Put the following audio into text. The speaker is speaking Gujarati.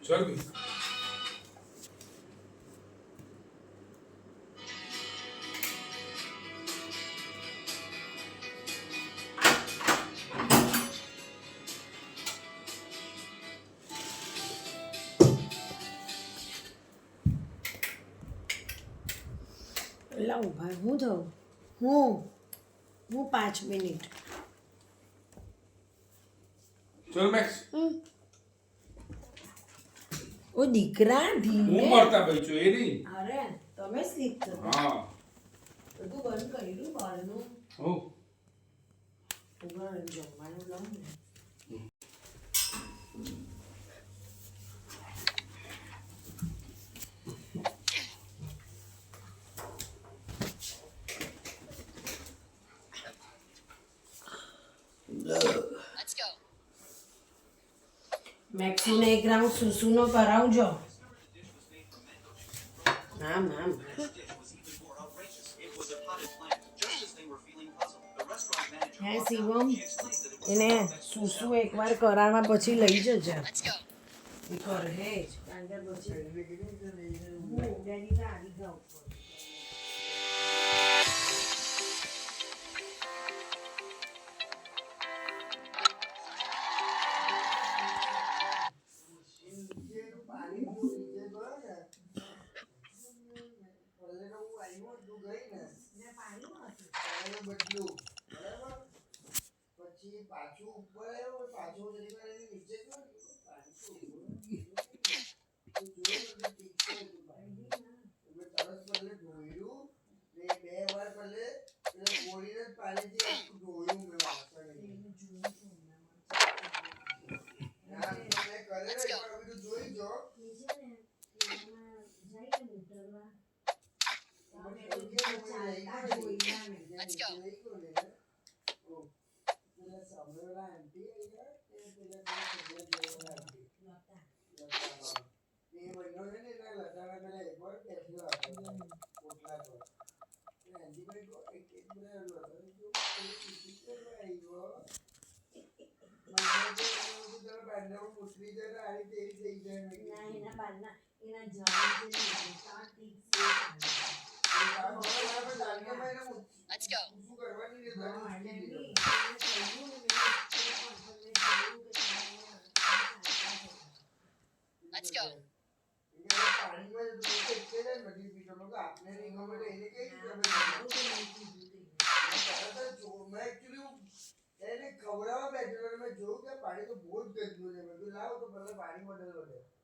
चल भी લાવ ભાઈ હું થયું હું 5 મિનિટ चल मैक्स ઓ દીકરા હું ધીમે મરતા ભાઈ છો એ નહીં અરે તમે સ્લીપ થતા હા બધું બંધ કર્યું બહારનું હો ઉઘાડ જમવાનું લાવું ને Let's go. મેક્સીને એક રાઉન્ડ સુસુનો કરાવજો આમ હે શિવમ એને સુસુ એકવાર કરાવવા પછી લઈ જજે Let's go. એ કરે હે જ કારણ કે પછી હું ડેડી ગાડી જાઉં પછી પાછું ઉપર આવ્યો પાછું જરી વાર એની નીચે ગયો તરસ પડલે ધોયું ને 2 વાર પડલે એટલે ગોળીને જ પાણીથી આખું ધોયું મેં વાસણ ના મેં કરે ને એકવાર બધું જોઈ જો Let's go. Let's go. Let's go. ખવડાવવા બેઠો મેં જોયું કે પાણી તો બહુ જ ગંદુ છે મેં કીધું લાવો તો પહેલા પાણી બોટલ